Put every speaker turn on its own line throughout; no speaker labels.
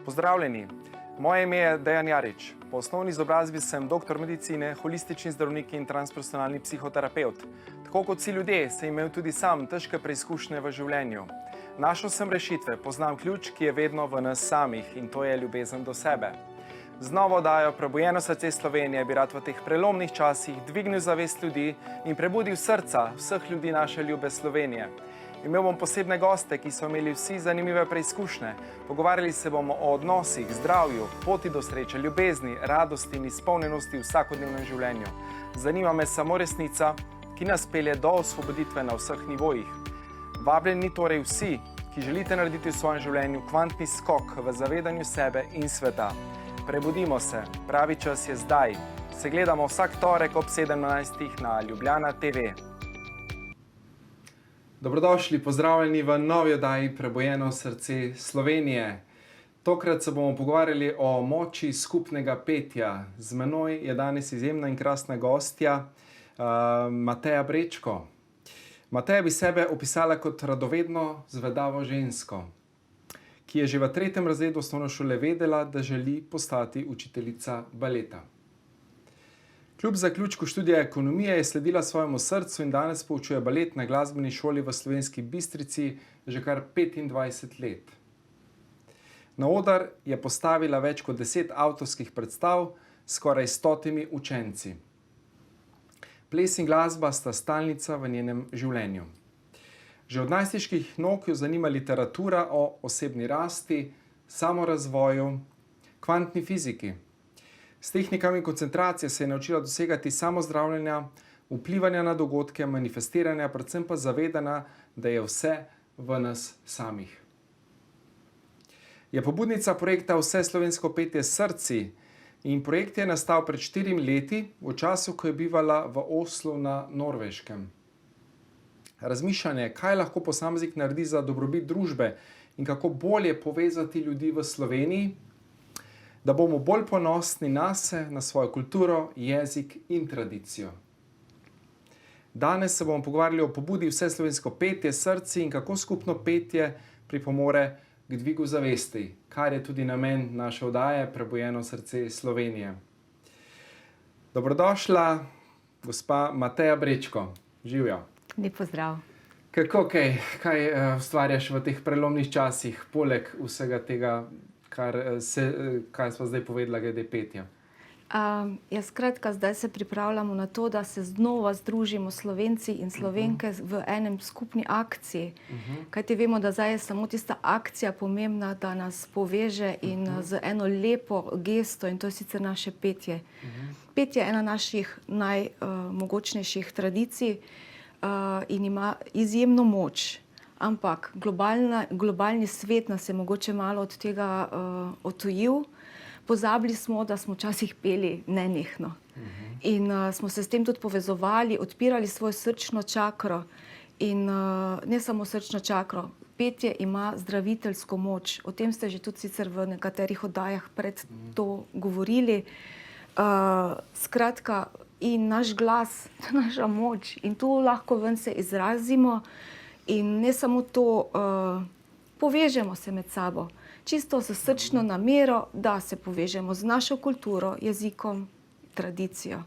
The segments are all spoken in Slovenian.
Pozdravljeni, moje ime je Dejan Jarič. Po osnovni izobrazbi sem doktor medicine, holistični zdravnik in transpersonalni psihoterapevt. Tako kot vsi ljudje, sem imel tudi sam težke preizkušnje v življenju. Našel sem rešitve, poznam ključ, ki je vedno v nas samih, in to je ljubezen do sebe. Z novo oddajo Prebujeno srce Slovenije bi rad v teh prelomnih časih dvignil zavest ljudi in prebudil srca vseh ljudi naše ljube Slovenije. Imel bom posebne goste, ki so imeli vsi zanimive preizkušnje. Pogovarjali se bomo o odnosih, zdravju, poti do sreče, ljubezni, radosti in izpolnjenosti v vsakodnevnem življenju. Zanima me samo resnica, ki nas pelje do osvoboditve na vseh nivojih. Vabljeni torej vsi, ki želite narediti v svojem življenju kvantni skok v zavedanju sebe in sveta. Prebudimo se, pravi čas je zdaj. Se gledamo vsak torek ob 17. na Ljubljana TV. Dobrodošli, pozdravljeni v novi oddaji Prebujeno srce Slovenije. Tokrat se bomo pogovarjali o moči skupnega petja. Z menoj je danes izjemna in krasna gostja Mateja Brečko. Mateja bi sebe opisala kot radovedno, zvedavo žensko, ki je že v 3. razredu osnovne šole vedela, da želi postati učiteljica baleta. Kljub zaključku študija ekonomije je sledila svojemu srcu in danes poučuje balet na glasbeni šoli v Slovenski Bistrici že kar 25 let. Na oder je postavila več kot 10 avtorskih predstav s skoraj 100 učenci. Ples in glasba sta stalnica v njenem življenju. Že od najstniških nog jo zanima literatura o osebni rasti, samorazvoju, kvantni fiziki. S tehnikami koncentracije se je naučila dosegati samozdravljenja, vplivanja na dogodke, manifestiranja, predvsem pa zavedanja, da je vse v nas samih. Je pobudnica projekta Vse slovensko petje s srci in projekt je nastal pred 4 leti, v času, ko je bivala v Oslu na Norveškem. Razmišljanje, kaj lahko posameznik naredi za dobrobit družbe in kako bolje povezati ljudi v Sloveniji, da bomo bolj ponosni nase, na svojo kulturo, jezik in tradicijo. Danes se bomo pogovarjali o pobudi Vse slovensko petje s srci in kako skupno petje pripomore k dvigu zavesti, kar je tudi namen naše oddaje Prebujeno srce Slovenije. Dobrodošla, gospa Mateja Brečko. Živjo.
Lep pozdrav.
Kako kaj ustvarjaš v teh prelomnih časih, poleg vsega tega, kaj sva zdaj povedala glede petja?
Skratka, zdaj se pripravljamo na to, da se znova združimo Slovenci in Slovenke v enem skupni akciji. Kajti vemo, da zdaj je samo tista akcija pomembna, da nas poveže in z eno lepo gesto, in to je sicer naše petje. Petje je ena naših najmogočnejših tradicij in ima izjemno moč. Ampak globalni svet nas je mogoče malo od tega odtujil. Pozabili smo, da smo včasih peli nenehno. In smo se s tem tudi povezovali, odpirali svojo srčno čakro. In ne samo srčno čakro, petje ima zdraviteljsko moč. O tem ste že tudi sicer v nekaterih oddajah pred to govorili. Skratka, in naš glas, naša moč, in tu lahko ven se izrazimo. In ne samo to, povežemo se med sabo, čisto s srčno namero, da se povežemo z našo kulturo, jezikom, tradicijo.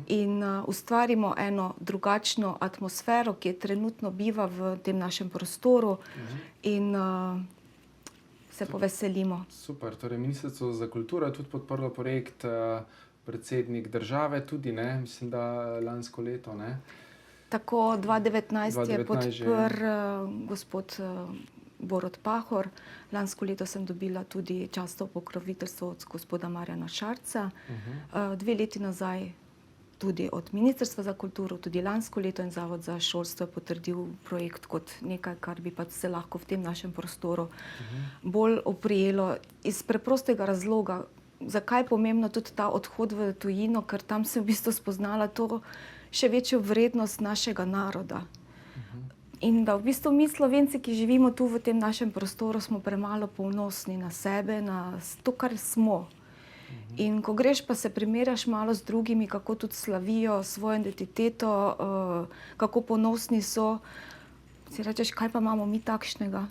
In ustvarimo eno drugačno atmosfero, ki je trenutno biva v tem našem prostoru in se poveselimo.
Super, torej Ministrstvo za kulturo je tudi podprlo projekt, predsednik države tudi, ne? Mislim, da lansko leto, ne?
Tako, 2019 je podprl gospod Borut Pahor. Lansko leto sem dobila tudi častno pokroviteljstvo od gospoda Marjana Šarca. 2 leti nazaj tudi od Ministrstva za kulturo, tudi lansko leto, in Zavod za šolstvo je potrdil projekt kot nekaj, kar bi pa se lahko v tem našem prostoru bolj oprijelo. Iz preprostega razloga, zakaj je pomembno tudi ta odhod v tujino, ker tam sem v bistvu spoznala to še večjo vrednost našega naroda. In da v bistvu mi Slovenci, ki živimo tu v tem našem prostoru, smo premalo ponosni na sebe, na to, kar smo. In ko greš pa se primerjaš malo z drugimi, kako tudi slavijo svojo identiteto, kako ponosni so, si rečeš, kaj pa imamo mi takšnega?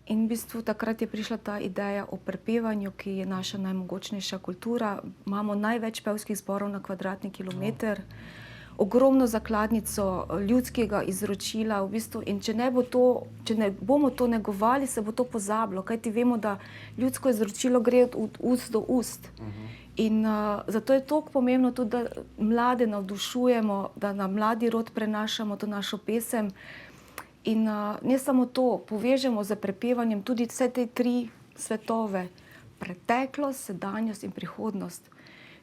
In v bistvu takrat je prišla ta ideja o prepevanju, ki je naša najmogočnejša kultura. Imamo največ pevskih zborov na kvadratni kilometer, ogromno zakladnico ljudskega izročila. V bistvu, in če ne bomo to negovali, se bo to pozabilo, kajti vemo, da ljudsko izročilo gre od ust do ust. In zato je toliko pomembno tudi, da mlade navdušujemo, da na mladi rod prenašamo to našo pesem. In ne samo to, povežemo z prepevanjem tudi vse te tri svetove, preteklost, sedanjost in prihodnost.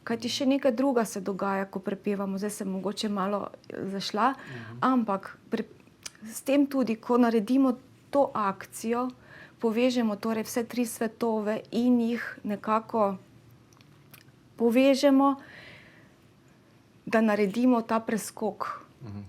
Kajti še nekaj druga se dogaja, ko prepevamo, zdaj sem mogoče malo zašla, ampak s tem tudi, ko naredimo to akcijo, povežemo torej vse tri svetove in jih nekako povežemo, da naredimo ta preskok.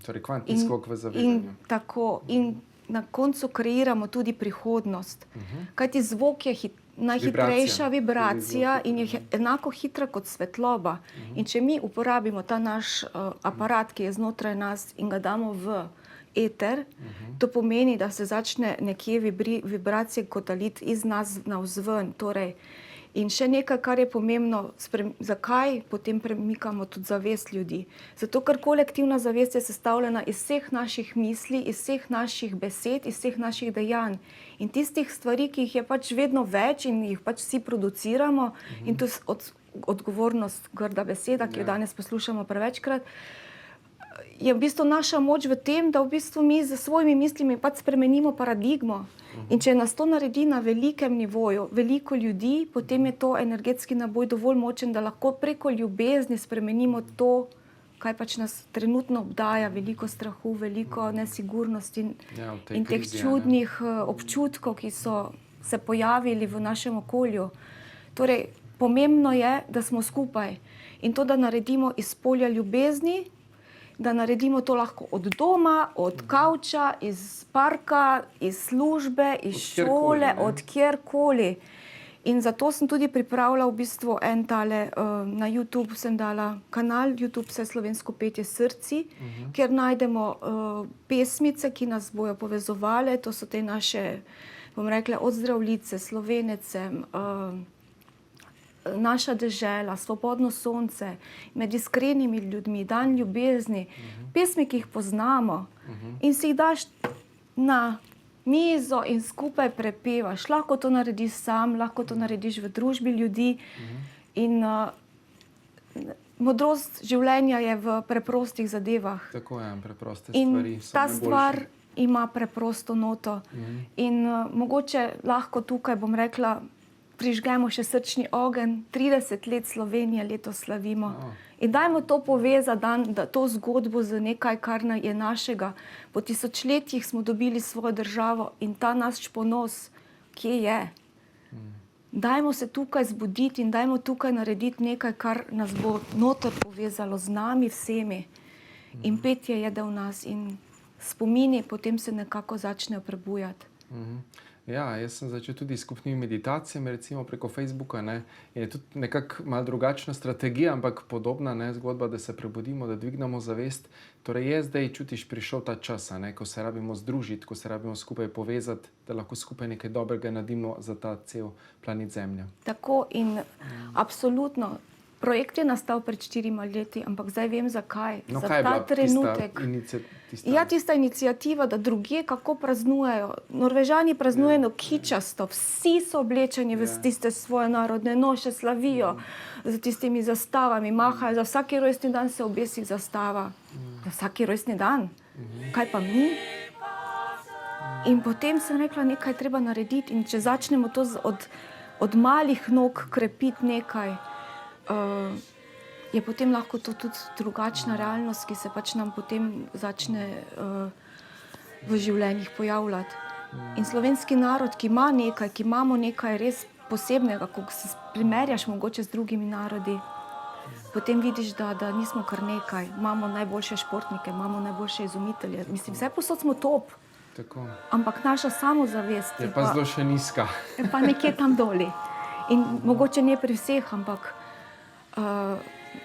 Torej kvantni skok v zavedanju.
In tako, in na koncu kreiramo tudi prihodnost. Kajti zvok je najhitrejša vibracija in je enako hitra kot svetloba. In če mi uporabimo ta naš aparat, ki je znotraj nas, in ga damo v eter, to pomeni, da se začne nekje vibracije kotaliti iz nas navzven. Torej, in še nekaj, kar je pomembno, zakaj potem premikamo tudi zavest ljudi? Zato, ker kolektivna zavest je sestavljena iz vseh naših misli, iz vseh naših besed, iz vseh naših dejanj. In tistih stvari, ki jih je pač vedno več in jih pač vsi produciramo, in to je odgovornost, grda beseda, ki jo danes poslušamo prevečkrat, je v bistvu naša moč v tem, da v bistvu mi z svojimi mislimi pač spremenimo paradigmo. In če nas to naredi na velikem nivoju, veliko ljudi, potem je to energetski naboj dovolj močen, da lahko preko ljubezni spremenimo to, kaj pač nas trenutno obdaja, veliko strahu, veliko nesigurnosti in teh čudnih občutkov, ki so se pojavili v našem okolju. Torej, pomembno je, da smo skupaj in to, da naredimo iz polja ljubezni, da naredimo to lahko od doma, od kavča, iz parka, iz službe, iz šole, od kjerkoli. In zato sem tudi pripravila v bistvu en tale, na YouTube sem dala kanal, YouTube Vseslovensko petje srci, kjer najdemo pesmice, ki nas bojo povezovale, to so te naše, bom rekla, od Zdravljice, Slovenecem, Naša dežela, Svobodno sonce, Med iskrenimi ljudmi, Dan ljubezni, pesmi, ki jih poznamo in si jih daš na mizo in skupaj prepevaš. Lahko to narediš sam, lahko to narediš v družbi ljudi in modrost življenja je v preprostih zadevah.
Tako je, preproste stvari.
In ta stvar ima preprosto noto. In mogoče lahko tukaj, bom rekla, prižgemo še srčni ogenj, 30 let Slovenije letos slavimo. In dajmo to povezati, da to zgodbo z nekaj, kar je našega. Po tisočletjih smo dobili svojo državo in ta naš ponos, kje je? Dajmo se tukaj zbuditi in dajmo tukaj narediti nekaj, kar nas bo noter povezalo z nami vsemi. In petje je del nas in spomini potem se nekako začnejo prebujati.
Ja, jaz sem začel tudi s skupnimi meditacijami, recimo preko Facebooka, ne. Je tudi nekako malo drugačna strategija, ampak podobna, ne, zgodba, da se prebudimo, da dvignemo zavest. Torej je zdaj, čutiš, prišel ta čas, ne, ko se rabimo združiti, ko se rabimo skupaj povezati, da lahko skupaj nekaj dobrega naredimo za ta cel planet Zemlja.
Tako in absolutno. Projekt je nastal pred 4 leti, ampak zdaj vem zakaj.
No,
za
kaj je
ta
bila
trenutek. Tista iniciativa, da drugje kako praznujejo. Norvežani praznujejo kičasto, vsi so oblečeni v tiste svoje narodne noše, slavijo z tistimi zastavami, mahajo, za vsaki rojstni dan se obesi zastava. Za vsaki rojstni dan. Kaj pa mi? In potem sem rekla, nekaj treba narediti in če začnemo to od malih nog krepiti nekaj, je potem lahko to tudi drugačna realnost, ki se pač nam potem začne v življenjih pojavljati. In slovenski narod, ki ima nekaj, ki imamo nekaj res posebnega, ko se primerjaš mogoče z drugimi narodi, potem vidiš, da nismo kar nekaj. Imamo najboljše športnike, imamo najboljše izumitelje. Mislim, vse posod smo top.
Tako.
Ampak naša samozavest
je pa zelo še nizka.
Je pa nekje tam doli. In mogoče ne pri vseh, ampak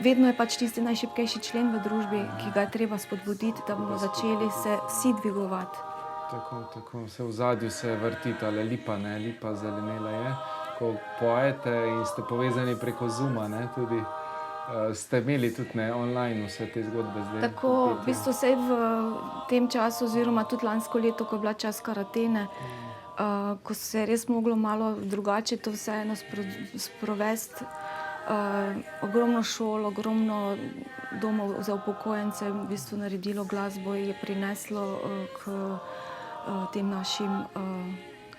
vedno je pač tisti najšibkejši člen v družbi, ki ga je treba spodbuditi, da bomo začeli se vsi dvigovati.
Tako, vse v zadju se vrti tale lipa, ne, lipa zelenela je. Ko pojete in ste povezani preko Zooma, ne, tudi ste imeli tudi ne, online vse te zgodbe zdaj.
Tako, v bistvu vsej v tem času, oziroma tudi lansko leto, ko je bila čas karatene, ko se je res moglo malo drugače to vseeno sprovesti. Ogromno šol, ogromno domov za upokojence v bistvu naredilo glasbo, je prineslo k tem našim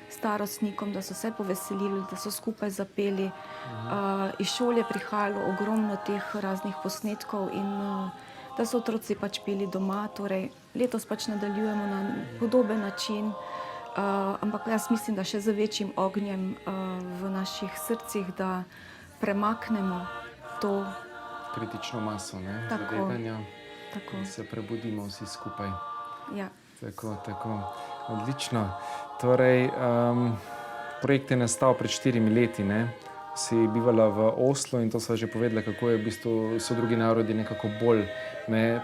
starostnikom, da so se poveselili, da so skupaj zapeli. Iz šol je prihajalo ogromno teh raznih posnetkov in da so otroci pač peli doma. Torej, letos pač nadaljujemo na podoben način, ampak jaz mislim, da še z večjim ognjem v naših srcih, da premaknemo to
kritično maso, ne,
Tako.
zavedanja.
tako.
In se prebudimo vsi skupaj.
Ja.
Tako. Odlično. Torej, projekt je nastal pred 4 leti, ne? Si bivala v Oslu in to sva že povedala, kako je v bistvu so drugi narodi nekako bolj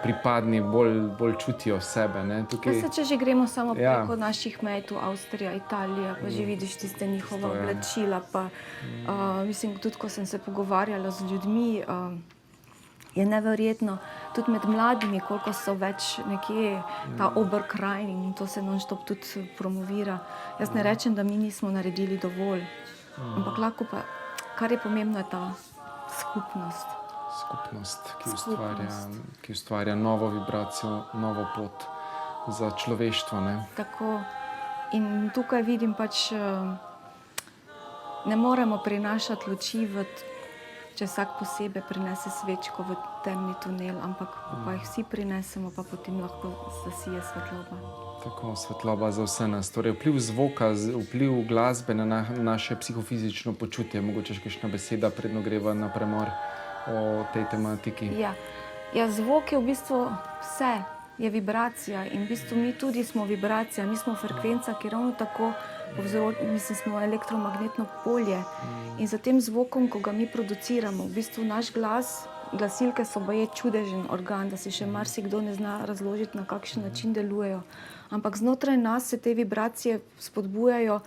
pripadni, bolj čutijo sebe, ne? Tukaj...
Če že gremo samo
Ja.
preko naših mej, tu Avstrija, Italija, pa že vidiš tiste njihova
Stojan.
oblačila, pa mislim, tudi ko sem se pogovarjala z ljudmi, je neverjetno, tudi med mladimi, koliko so več nekje ta Oberkrajin in to se non-stop tudi promovira. Jaz ne rečem, da mi nismo naredili dovolj, ampak lahko pa, kar je pomembno, je ta skupnost.
Skupnost, ki ustvarja novo vibracijo, novo pot za človeštvo, ne?
Tako. In tukaj vidim pač, ne moremo prinašati luči, če vsak posebej prinese svečko v temni tunel, ampak pa jih vsi prinesemo, pa potem lahko zasije svetloba.
Tako, svetloba za vse nas. Torej, vpliv zvoka, vpliv glasbe na naše psihofizično počutje. Mogoče še kakšna beseda, predno greva na premor o tej tematiki.
Ja, zvok je v bistvu vse, je vibracija in v bistvu mi tudi smo vibracija, mi smo frekvenca, ki ravno tako smo elektromagnetno polje. In za tem zvokom, ko ga mi produciramo, v bistvu naš glas, glasilke so baje čudežen organ, da si še marsikdo ne zna razložiti, na kakšen način delujejo. Ampak znotraj nas se te vibracije spodbujajo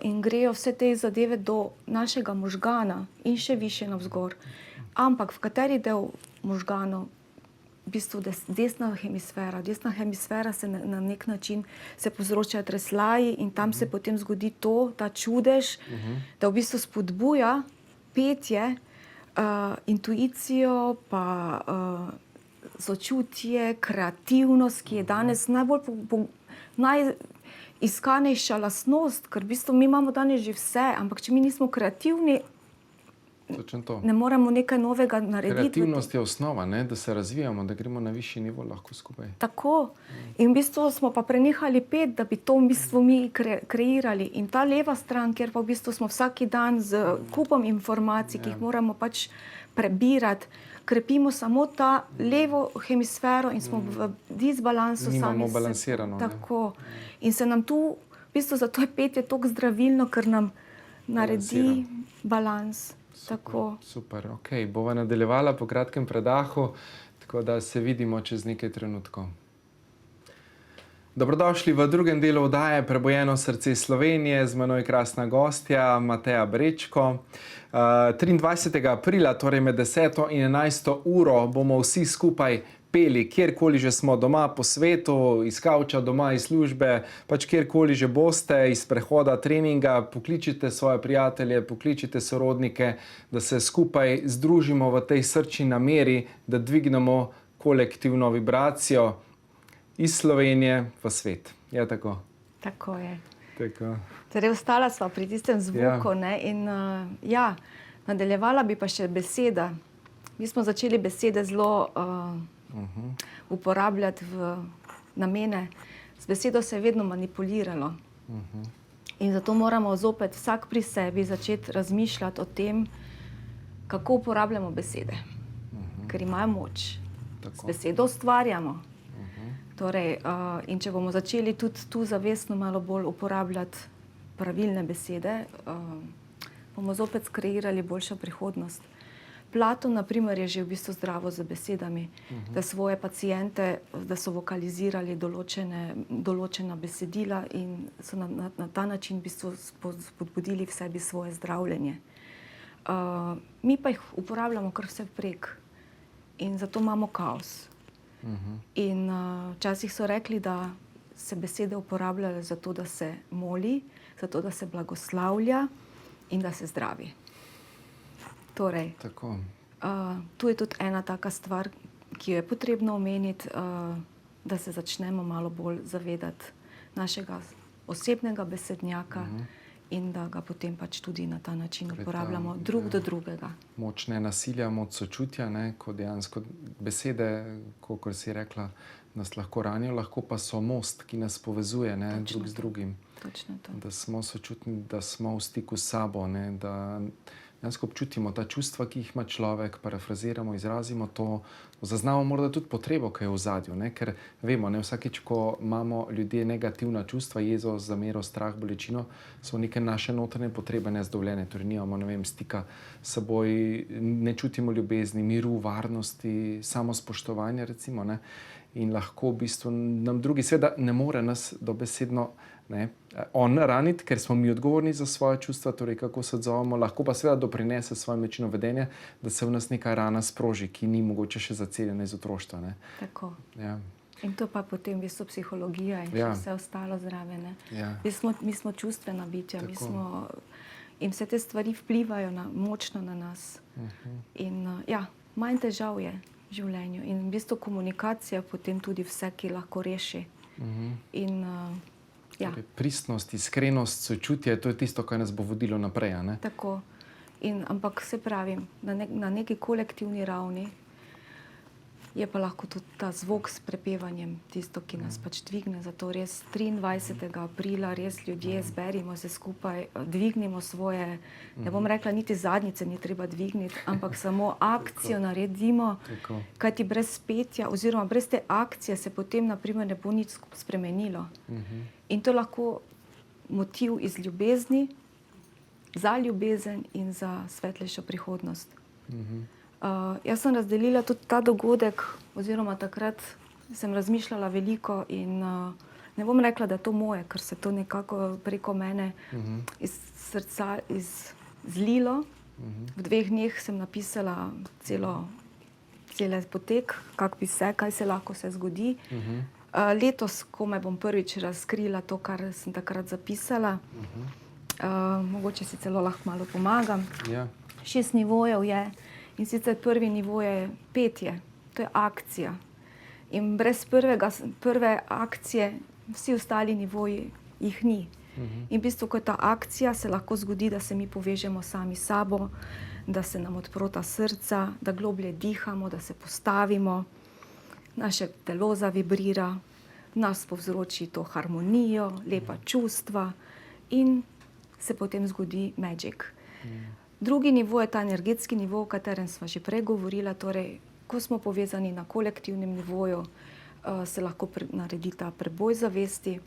in grejo vse te zadeve do našega možgana in še više navzgor. Ampak v kateri del možganov? V bistvu desna hemisfera. Desna hemisfera se na nek način se povzročajo tresljaji in tam se potem zgodi to, ta čudež, da v bistvu spodbuja petje, intuicijo, pa sočutje, kreativnost, ki je danes najiskanejša lastnost, ker v bistvu mi imamo danes že vse, ampak če mi nismo kreativni, ne moremo nekaj novega narediti.
Kreativnost je osnova, ne? Da se razvijamo, da gremo na višji nivo lahko skupaj.
Tako. In v bistvu smo pa prenehali peti, da bi to v bistvu mi kreirali. In ta leva stran, kjer pa v bistvu smo vsak dan z kupom informacij, ki jih moramo pač prebirati, krepimo samo ta levo hemisfero in smo v disbalansu sami.
Nimamo balansirano.
Tako. In se nam tu, v bistvu zato je petje toliko zdravilno, ker nam naredi balans.
Super. Ok, bova nadaljevala po kratkem predahu, tako da se vidimo čez nekaj trenutkov. Dobrodošli v drugem delu oddaje Prebujeno srce Slovenije. Z menoj krasna gostja Mateja Brečko. 23. aprila, torej med 10. in 11. uro, bomo vsi skupaj peli, kjerkoli že smo doma po svetu, iz kavča, doma, iz službe, pač kjerkoli že boste, iz prehoda, treninga, pokličite svoje prijatelje, pokličite sorodnike, da se skupaj združimo v tej srčni nameri, da dvignemo kolektivno vibracijo iz Slovenije v svet. Je tako?
Tako je.
Tako.
Torej, ostala sva pri tistem zvoku, ne? In nadaljevala bi pa še beseda. Mi smo začeli besede zelo uporabljati v namene. Z besedo se je vedno manipuliralo. In zato moramo zopet vsak pri sebi začeti razmišljati o tem, kako uporabljamo besede. Ker imajo moč. Z besedo ustvarjamo. Torej, in če bomo začeli tudi tu zavestno malo bolj uporabljati pravilne besede, bomo zopet skreirali boljšo prihodnost. Platon, na primer, je že v bistvu zdravo z besedami, da svoje paciente, da so vokalizirali določena besedila in so na ta način v bistvu spodbudili v sebi svoje zdravljenje. Mi pa jih uporabljamo kar vse vprek in zato imamo kaos. In včasih so rekli, da se besede uporabljajo zato, da se moli, zato, da se blagoslavlja in da se zdravi. Torej, tu je tudi ena taka stvar, ki jo je potrebno omeniti, da se začnemo malo bolj zavedati našega osebnega besednjaka in da ga potem pač tudi na ta način uporabljamo drug do drugega.
Moč ne nasilja, moč sočutja, ne, ko dejansko besede, kakor si rekla, nas lahko ranijo, lahko pa so most, ki nas povezuje, ne, drug z drugim.
Točno to.
Da smo sočutni, da smo v stiku s sabo, ne, da dejansko občutimo ta čustva, ki jih ima človek, parafraziramo, izrazimo to, zaznamo morda tudi potrebo, ki je v ozadju, ne, ker vemo, ne, vsakič, ko imamo ljudje negativna čustva, jezo, zamero, strah, bolečino, so neke naše notranje potrebe nezadovoljene, torej nimamo, ne vem, stika s seboj, ne čutimo ljubezni, miru, varnosti, samospoštovanja, recimo, ne, in lahko v bistvu nam drugi, seveda ne more nas dobesedno on raniti, ker smo mi odgovorni za svoje čustva, torej kako se odzovemo, lahko pa seveda doprinese svojo načinu vedenja, da se v nas neka rana sproži, ki ni mogoče še zaceljena iz otroštva. Ne.
Tako.
Ja.
In to pa potem v bistvu psihologija in vse ostalo zraven.
Ja.
Mi smo čustvena bitja, in vse te stvari vplivajo močno na nas. In manj težav je v življenju in v bistvu komunikacija potem tudi vse, ki lahko reši. In
torej, pristnost, iskrenost, sočutje, to je tisto, kar nas bo vodilo naprej. Ne?
Tako. Ampak se pravim, na neki kolektivni ravni je pa lahko tudi ta zvok s prepevanjem tisto, ki nas pač dvigne. Zato res 23. aprila res ljudje zberimo se skupaj, dvignimo svoje, ne bom rekla, niti zadnjice ni treba dvigniti, ampak samo akcijo naredimo, kajti brez petja oziroma brez te akcije se potem na primer ne bo nič spremenilo. In to je lahko motiv iz ljubezni, za ljubezen in za svetlejšo prihodnost. Jaz sem razdelila tudi ta dogodek, oziroma takrat sem razmišljala veliko in ne bom rekla, da je to moje, ker se to nekako preko mene iz srca zlilo. V 2 dneh sem napisala cele potek, kaj se lahko se zgodi. Letos komaj bom prvič razkrila to, kar sem takrat zapisala. Mogoče si celo lahko malo pomagam. 6 nivojev je. In sicer prvi nivo je petje, to je akcija. In brez prve akcije vsi ostali nivoji jih ni. In v bistvu, ko je ta akcija, se lahko zgodi, da se mi povežemo sami s sabo, da se nam odprota srca, da globlje dihamo, da se postavimo, naše telo zavibrira, nas povzroči to harmonijo, lepa čustva in se potem zgodi magic. Drugi nivo je ta energetski nivo, o katerem sva že prej govorila, torej, ko smo povezani na kolektivnem nivoju, se lahko naredi ta preboj zavesti.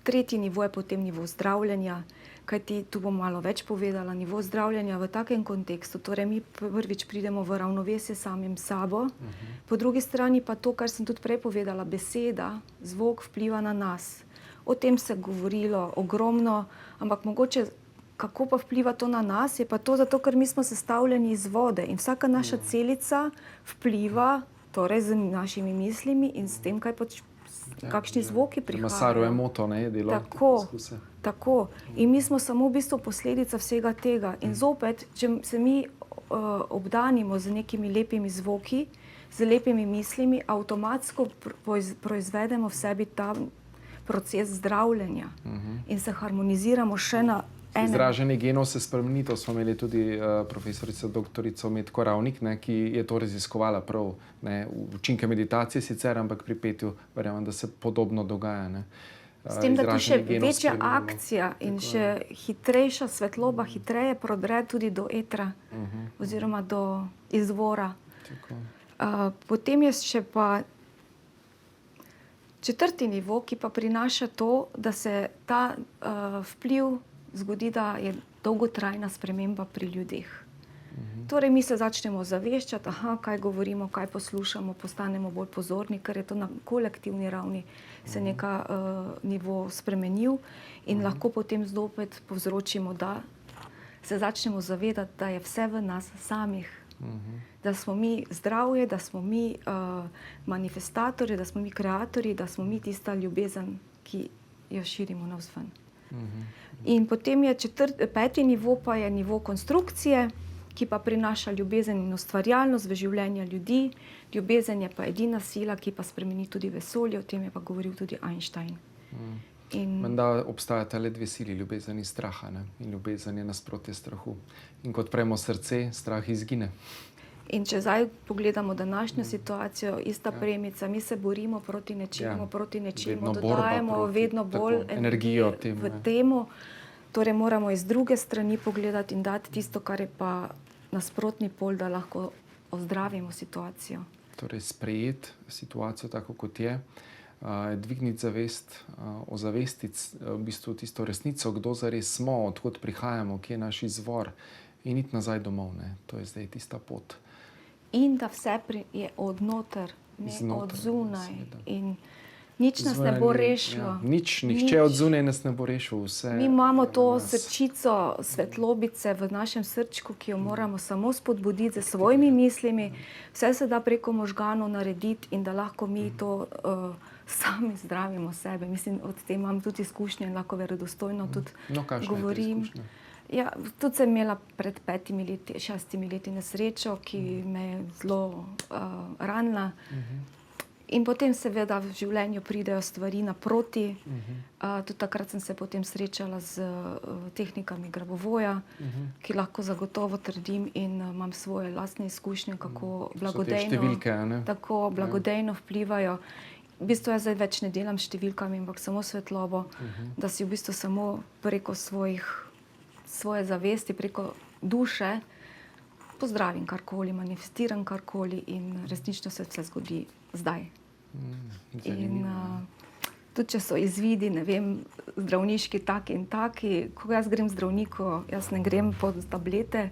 Tretji nivo je potem nivo zdravljenja, kajti tu bom malo več povedala, nivo zdravljenja v takem kontekstu, torej mi prvič pridemo v ravnovesje samim sabo, po drugi strani pa to, kar sem tudi prej povedala, beseda, zvok vpliva na nas. O tem se govorilo ogromno, ampak mogoče kako pa vpliva to na nas, je pa to zato, ker mi smo sestavljeni iz vode in vsaka naša celica vpliva torej z našimi mislimi in s tem, kakšni zvoki prihajajo.
Masaru emoto, ne, je delo.
Tako. In mi smo samo v bistvu posledica vsega tega. In zopet, če se mi obdanimo z nekimi lepimi zvoki, z lepimi mislimi, avtomatsko proizvedemo v sebi ta proces zdravljenja in se harmoniziramo še na
Izražanje genov se spremeni, to smo imeli tudi profesorico doktorico Metko Ravnik, ne, ki je to raziskovala prav, ne, učinke meditacije sicer, ampak pri petju verjamem, da se podobno dogaja. Ne.
S tem, da tu še večja akcija in še hitrejša svetloba, hitreje prodre tudi do etra oziroma do izvora. Potem je še pa četrti nivo, ki pa prinaša to, da se ta vpliv zgodi, da je dolgotrajna sprememba pri ljudeh. Torej mi se začnemo zaveščati, kaj govorimo, kaj poslušamo, postanemo bolj pozorni, ker je to na kolektivni ravni se neka nivo spremenil in lahko potem zopet povzročimo, da se začnemo zavedati, da je vse v nas samih. Da smo mi zdravje, da smo mi manifestatorji, da smo mi kreatorji, da smo mi tista ljubezen, ki jo širimo navzven. In potem je peti nivo, pa je nivo konstrukcije, ki pa prinaša ljubezen in ustvarjalnost v življenje ljudi. Ljubezen je pa edina sila, ki pa spremeni tudi vesolje, o tem je pa govoril tudi Einstein.
Menda obstajata le dve sili, ljubezen in straha, ne? In ljubezen je nasprotje strahu. In ko odpremo srce, strah izgine.
In če zdaj pogledamo današnjo situacijo, ista premica, mi se borimo proti nečemu, dodajamo vedno bolj energijo v temu. Torej moramo iz druge strani pogledati in dati tisto, kar je pa nasprotni pol, da lahko ozdravimo situacijo.
Torej sprejeti situacijo tako, kot je, dvigniti zavest, ozavestiti v bistvu tisto resnico, kdo zares smo, odkot prihajamo, kje je naš izvor in iti nazaj domov, ne? To je zdaj tista pot.
In da vse je odnoter, ne od zunaj. In nič nas ne bo rešilo.
Nihče od zunaj nas ne bo rešil.
Mi imamo to srčico svetlobice v našem srčku, ki jo moramo samo spodbuditi z svojimi mislimi. Vse se da preko možganov narediti in da lahko mi to sami zdravimo sebe. Mislim, od tem imam tudi izkušnje in lahko verodostojno tudi govorim. Ja, tudi sem imela pred 6 leti nesrečo, ki me je zelo ranila. In potem seveda v življenju pridejo stvari naproti. Tudi takrat sem se potem srečala z tehnikami gravovoja, ki lahko zagotovo trdim in imam svoje lastne izkušnje, kako blagodejno vplivajo. V bistvu jaz zdaj več ne delam s številkami, ampak samo svetlobo, da si v bistvu samo preko svoje zavesti, preko duše pozdravim karkoli, manifestiram karkoli in resnično se vse zgodi zdaj. In tudi če so izvidi, ne vem, zdravniški taki in taki, ko jaz grem zdravniku, jaz ne grem pod tablete,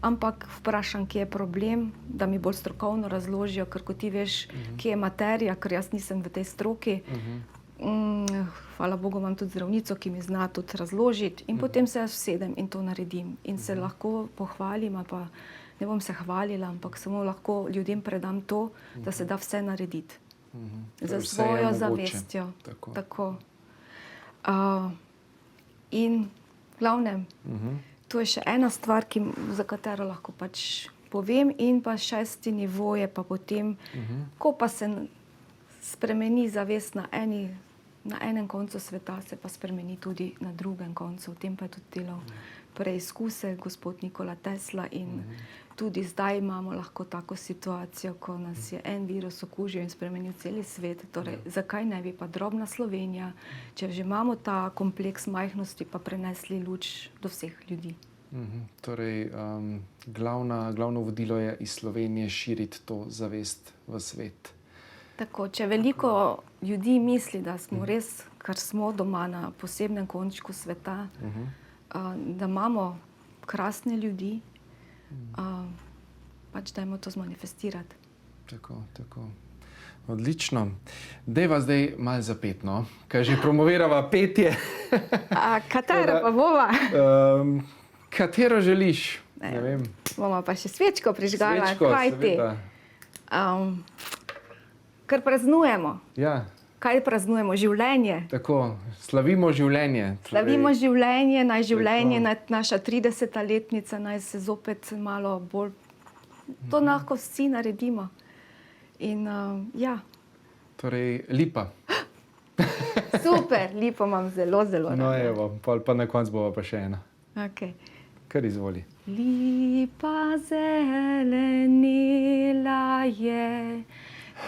ampak vprašam, kje je problem, da mi bolj strokovno razložijo, ker ko ti veš, kje je materija, ker jaz nisem v tej stroki. Hvala Bogu, imam tudi zdravnico, ki mi zna tudi razložiti in potem se jaz usedem in to naredim. In se lahko pohvalim, pa ne bom se hvalila, ampak samo lahko ljudem predam to, da se da vse narediti. Za svojo zavestjo. Tako. In v glavnem, to je še ena stvar, za katero lahko pač povem. In pa 6. nivo je pa potem, ko pa se spremeni zavest na enem koncu sveta, se pa spremeni tudi na drugem koncu. V tem pa je tudi delal preizkuse gospod Nikola Tesla in tudi zdaj imamo lahko tako situacijo, ko nas je en virus okužil in spremenil celi svet. Torej, zakaj ne bi pa drobna Slovenija, če že imamo ta kompleks majhnosti, pa prenesli luč do vseh ljudi?
Torej, glavno vodilo je iz Slovenije širiti to zavest v svet.
Tako, če veliko ljudi misli, da smo res, kar smo doma na posebnem končku sveta, da imamo krasne ljudi, pač dajmo to zmanifestirati.
Tako. Odlično. Dajva zdaj malo zapet, no? Kaj že promovirava petje.
Katera pa bova?
Katero želiš? Ne vem.
Bomo pa še svečko prižgala.
Svečko, seveda.
Ker praznujemo.
Ja.
Kaj praznujemo? Življenje.
Tako, slavimo življenje.
Slavimo življenje, naj življenje, naša 30-letnica, naj se zopet malo bolj... To lahko vsi naredimo. In ja.
Torej, lipa.
Super, lipo imam zelo, zelo rada.
No evo, pa na koncu bova pa še ena.
Okay.
Kar izvoli.
Lipa zelenila je,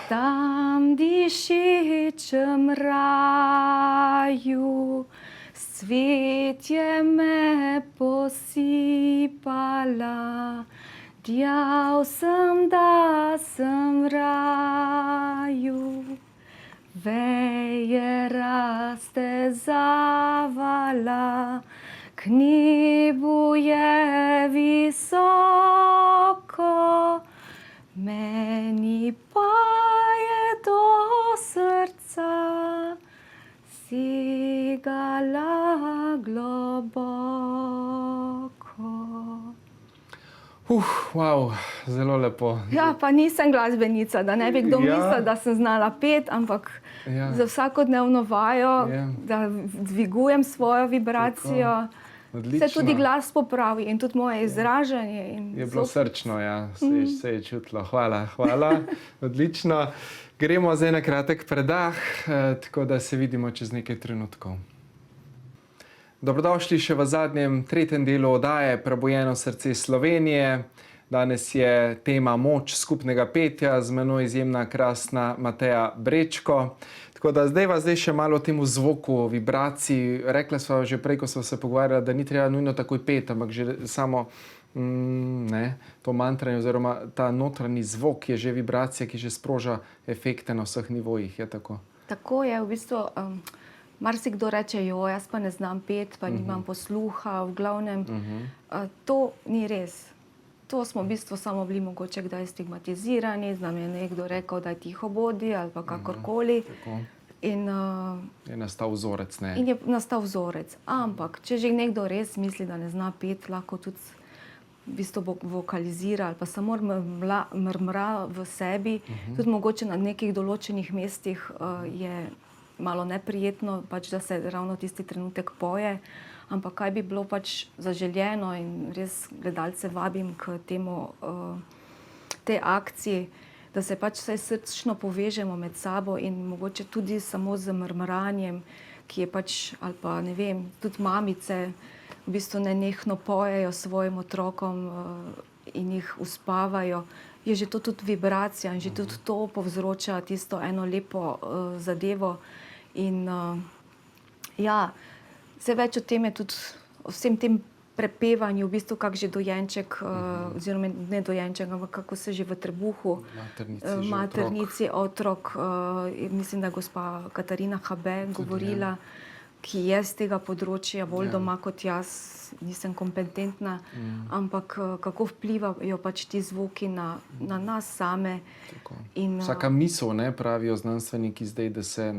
tam dišečem raju, cvetje me posipala, djav sem, da sem raju. Veje raste zavala, k nebu je visoko. segala globoko.
Wow, zelo lepo.
Ja, pa nisem glasbenica, da ne bi kdo
Ja.
mislil, da sem znala peti, ampak
Ja.
za vsakodnevno vajo,
Ja.
da dvigujem svojo vibracijo,
Odlično.
se tudi glas popravi in tudi moje izražanje. In
Je bilo
zopet-
srčno, ja, se je čutilo. Hvala. Odlično. Gremo zdaj na kratek predah, tako da se vidimo čez nekaj trenutkov. Dobrodošli še v zadnjem, tretjem delu oddaje Prebujeno srce Slovenije. Danes je tema moč skupnega petja, z menoj izjemna, krasna Mateja Brečko. Tako da zdaj vas še malo o temu zvoku, vibraciji. Rekla sva že prej, ko sva se pogovarjala, da ni treba nujno takoj peti, ampak že samo to mantranje oziroma ta notranji zvok je že vibracija, ki že sproža efekte na vseh nivojih. Je tako?
Tako je, v bistvu, marsikdo reče, jo, jaz pa ne znam peti, pa nimam posluha, v glavnem. To ni res. To smo v bistvu samo bili mogoče kdaj stigmatizirani, nam je nekdo rekel, da je tiho bodi ali pa kakorkoli.
Tako.
In,
Je nastal vzorec, ne?
in je nastal vzorec. Ampak, če že nekdo res misli, da ne zna peti, lahko tudi v bistvu vokalizira ali pa samo mrmra v sebi. Tudi mogoče na nekih določenih mestih je malo neprijetno, pač, da se ravno tisti trenutek poje. Ampak kaj bi bilo pač zaželjeno in res gledalce vabim k temu, tej akciji, da se pač vsaj srčno povežemo med sabo in mogoče tudi samo z mrmranjem, ki je pač, ali pa ne vem, tudi mamice v bistvu nenehno pojejo svojim otrokom in jih uspavajo. Je že to tudi vibracija in že tudi to povzroča tisto eno lepo zadevo. In ja, vse več o tem je tudi, o vsem tem prepevanju, v bistvu kak že dojenček, oziroma ne dojenček, ampak kako se že v trebuhu, maternici otrok, mislim, da je gospa Katarina Habe govorila, ki je z tega področja bolj doma kot jaz, nisem kompetentna, ampak kako vplivajo pač ti zvoki na nas same. In,
vsaka misel, ne, pravijo znanstveniki zdaj, da se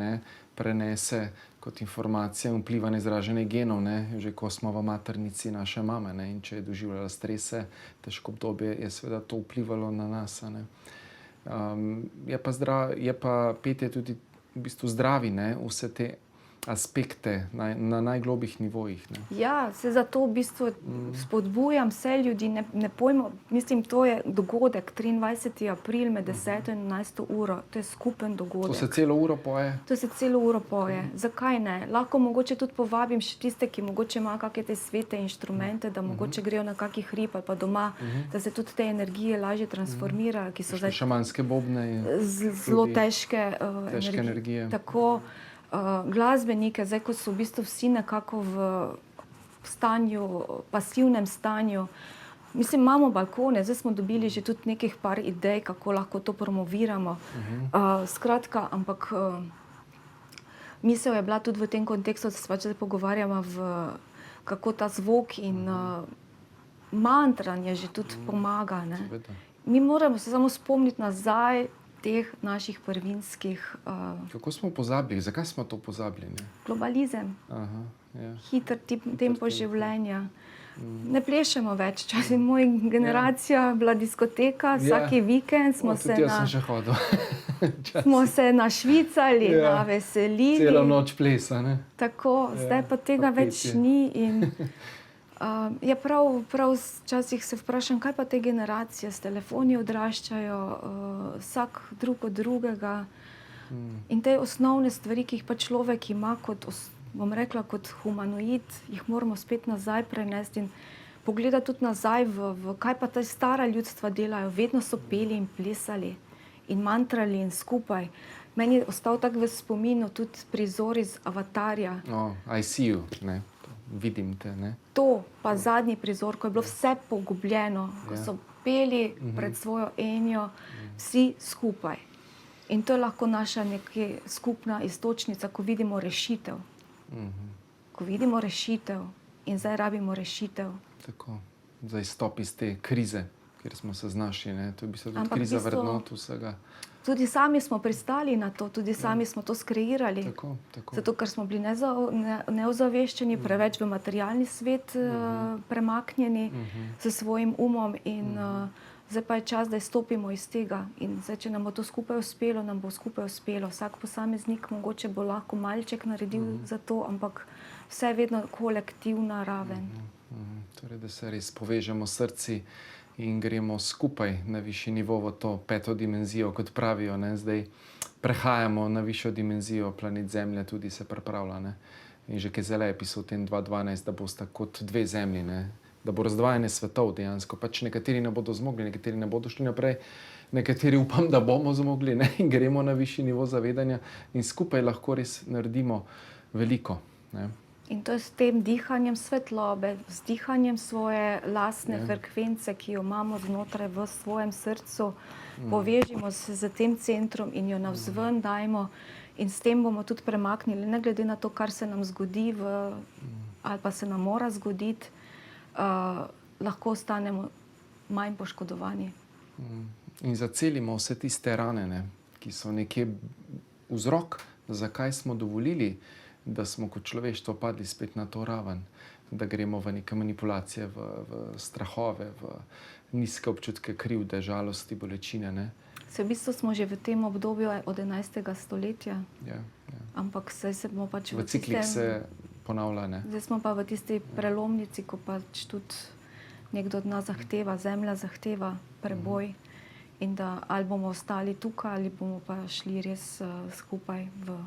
prenese kot informacija in vpliva na izražanje genov, ne, že ko smo v maternici naše mame, ne, in če je doživljala strese, težko obdobje, je seveda to vplivalo na nas, ne. Je pa petje tudi v bistvu zdravi, ne, vse te aspekte na najglobjih nivojih, ne.
Ja, se zato v bistvu spodbujam vse ljudi, ne pojmo, mislim, to je dogodek 23. april med 10. in 11. uro, to je skupen dogodek.
To se celo uro poje?
To se celo uro poje. Zakaj ne? Lahko mogoče tudi povabim še tiste, ki mogoče imajo kakšne te svete inštrumente, da mogoče grejo na kakih hrib ali pa doma, da se tudi te energije lažje transformirajo, ki so zdaj
šamanske bobne.
zelo težke
energije.
Tako, glasbenike, zdaj, ko so v bistvu vsi nekako v stanju, pasivnem stanju. Mislim, imamo balkone, zdaj smo dobili že tudi nekih par idej, kako lahko to promoviramo. Skratka, ampak misel je bila tudi v tem kontekstu, da se pač zdaj pogovarjamo, kako ta zvok in mantranje že tudi pomaga, ne. Mi moramo se samo spomniti nazaj teh naših prvinskih...
Kako smo pozabili? Zakaj smo to pozabili?
Globalizem. Hiter tempo življenja. Ne plešemo več. Včasih moja generacija bila diskoteka, vsak vikend smo se našvicali, naveselili.
Celo noč plesa, ne?
Tako, zdaj pa tega več ni in je prav včasih se vprašam, kaj pa te generacije s telefoni odraščajo, vsak drug od drugega. In te osnovne stvari, ki jih pa človek ima kot, bom rekla, kot humanoid, jih moramo spet nazaj prenesti in pogledati tudi nazaj v kaj pa ta stara ljudstva delajo. Vedno so peli in plesali in mantrali in skupaj. Meni je ostal tak v spominu tudi prizor iz Avatarja.
I see you, ne? Vidim te, ne?
To, pa zadnji prizor, ko je bilo vse pogubljeno, ko so peli pred svojo Enjo, vsi skupaj. In to je lahko naša neka skupna iztočnica, ko vidimo rešitev. Ko vidimo rešitev in zdaj rabimo rešitev.
Tako, za izstop iz te krize, kjer smo se znašli. Ne? To je v bistvu tudi
Ampak
kriza
v bistvu-
vrednot vsega.
Tudi sami smo pristali na to, tudi sami smo to skreirali.
Tako.
Zato, ker smo bili neozaveščeni, preveč v materialni svet premaknjeni s svojim umom in zdaj pa je čas, da izstopimo iz tega. In zdaj, če nam bo to skupaj uspelo, nam bo skupaj uspelo. Vsak posameznik mogoče bo lahko malček naredil za to, ampak vse je vedno kolektivna raven.
Torej, da se res povežemo s srci in gremo skupaj na višji nivo v to peto dimenzijo, kot pravijo. Ne? Zdaj prehajamo na višjo dimenzijo, planet Zemlja tudi se pripravlja. Ne? In že Kezele je pisal v tem 2012, da bosta kot dve zemlji, ne? Da bo razdvajanje svetov dejansko. Pač nekateri ne bodo zmogli, nekateri ne bodo šli naprej, nekateri upam, da bomo zmogli, ne? In gremo na višji nivo zavedanja in skupaj lahko res naredimo veliko. Ne?
In to je s tem dihanjem svetlobe, z dihanjem svoje lastne frekvence, ki jo imamo znotraj v svojem srcu, povežimo se z tem centrom in jo navzven dajmo in s tem bomo tudi premaknili, ne glede na to, kar se nam zgodi ali pa se nam mora zgoditi, lahko ostanemo manj poškodovani.
In zacelimo vse tiste rane, ne, ki so nekje vzrok, zakaj smo dovolili, da smo kot človeštvo padli spet na to raven, da gremo v neke manipulacije, v strahove, v nizke občutke krivde, žalosti, bolečine. Ne.
Se v bistvu smo že v tem obdobju od 11. stoletja,
Ja.
ampak zdaj se bomo pač
V ciklih se ponavlja. Ne.
Zdaj smo pa v tisti prelomnici, ko pač tudi nekdo od nas zahteva, Zemlja zahteva preboj in da ali bomo ostali tukaj ali bomo pa šli res skupaj v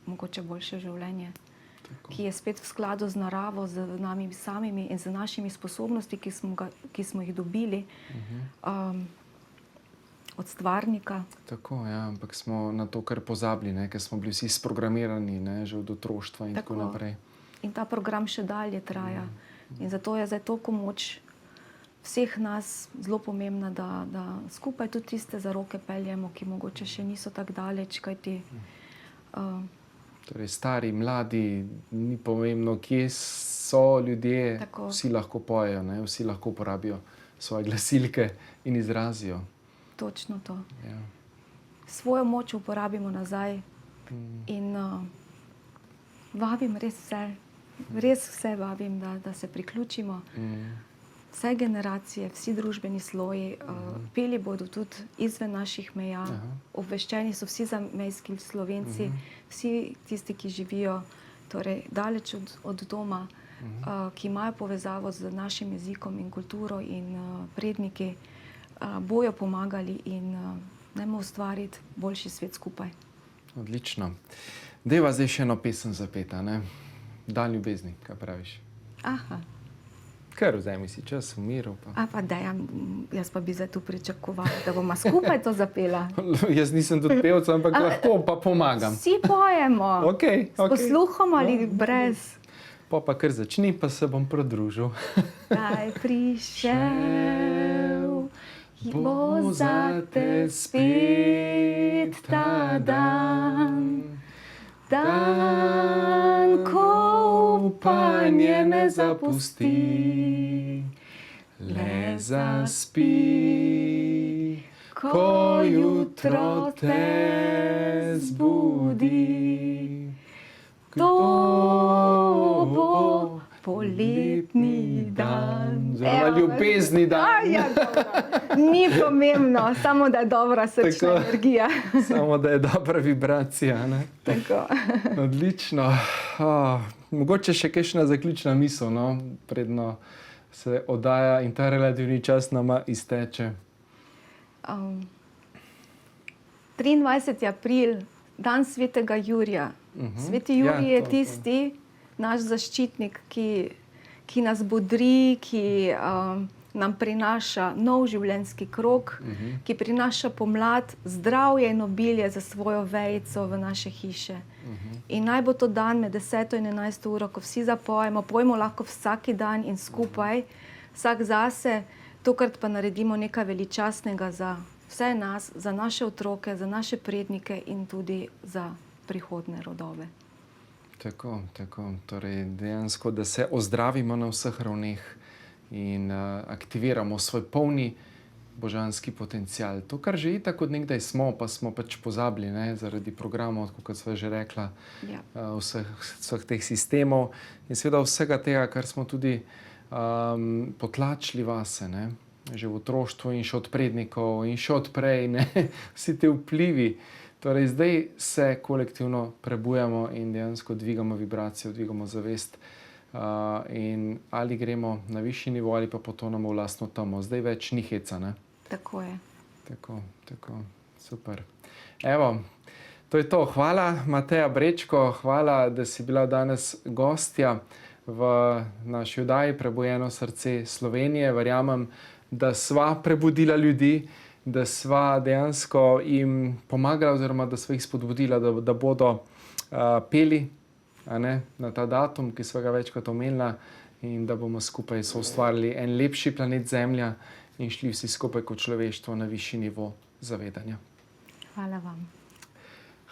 mogoče boljše življenje, ki je spet v skladu z naravo, z nami samimi in z našimi sposobnosti, ki smo jih dobili od stvarnika.
Tako, ja, ampak smo na to kar pozabili, ne, ker smo bili vsi sprogramirani, ne, že od otroštva in tako naprej.
In ta program še dalje traja. In zato je zdaj toliko moč vseh nas zelo pomembna, da skupaj tudi tiste za roke peljemo, ki mogoče še niso tako daleč, kajti
Torej, stari, mladi, ni pomembno, kje so ljudje,
Tako.
Vsi lahko pojejo, ne, vsi lahko uporabijo svoje glasilke in izrazijo.
točno to.
Ja.
Svojo moč uporabimo nazaj in vabim res vse vabim, da se priključimo. Vse generacije, vsi družbeni sloji, peli bodo tudi izven naših meja, obveščeni so vsi zamejski Slovenci, vsi tisti, ki živijo torej, daleč od doma, ki imajo povezavo z našim jezikom in kulturo in predniki, bojo pomagali in dajmo ustvariti boljši svet skupaj.
Odlično. Dejva zdaj še eno pesem zapeta, ne? Dan ljubezni, kaj praviš?
Aha.
Kar vzemi si čas v miru. Pa.
Pa dejam, jaz pa bi zdaj tu pričakovala, da bomo skupaj to zapela.
Jaz nisem tudi pevca, ampak lahko pa pomagam.
Vsi pojemo.
Okay.
S posluhom ali brez.
Pa kar začni, pa se bom pridružil.
Daj prišel, bo zate spet ta dan. Dan, ko upanje ne zapusti, le zaspi, ko jutro te zbudi. To bo poletni dan.
Oziroma ljubezni dan.
Ja, ni pomembno, samo da je dobra srčna energija.
Samo da je dobra vibracija. Ne?
Tako.
Odlično. Mogoče še kakšna zaključna misel, no? Predno se oddaja in ta relativni čas nama izteče.
23. april, dan svetega Jurija. Sveti Jurij je tisti naš zaščitnik, ki nas bodri, ki nam prinaša nov življenjski krog, ki prinaša pomlad, zdravje in obilje za svojo vejico v naše hiše. In naj bo to dan med 10. in 11. uro, ko vsi zapojemo, pojmo lahko vsaki dan in skupaj, vsak zase, tokrat pa naredimo nekaj veličastnega za vse nas, za naše otroke, za naše prednike in tudi za prihodne rodove.
Tako. Torej, dejansko, da se ozdravimo na vseh ravneh in aktiviramo svoj polni božanski potencial. To, kar že itak od nekdaj smo, pa smo pač pozabili, ne, zaradi programov, kot sva že rekla,
Ja.
vseh teh sistemov in seveda vsega tega, kar smo tudi potlačili vase, ne, že v otroštvu in še od prednikov in še od prej, ne, vsi te vplivi. Torej, zdaj se kolektivno prebujamo in dejansko dvigamo vibracijo, dvigamo zavest. In ali gremo na višji nivo ali pa potonemo v lastno temo. Zdaj več ni heca, ne?
Tako je.
Tako, super. Evo, to je to. Hvala, Mateja Brečko, hvala, da si bila danes gostja v naši oddaji Prebujeno srce Slovenije. Verjamem, da sva prebudila ljudi, da sva dejansko jim pomagala oziroma da sva jih spodbudila, da bodo peli, a ne, na ta datum, ki sva ga večkrat omenila, in da bomo skupaj soustvarili en lepši planet Zemlja in šli vsi skupaj kot človeštvo na višji nivo zavedanja.
Hvala vam.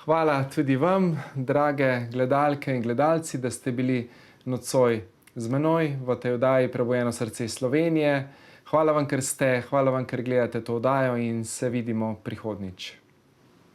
Hvala tudi vam, drage gledalke in gledalci, da ste bili nocoj z menoj v tej oddaji Prebujeno srce Slovenije. Hvala vam, ker ste, hvala vam, ker gledate to oddajo in se vidimo prihodnjič.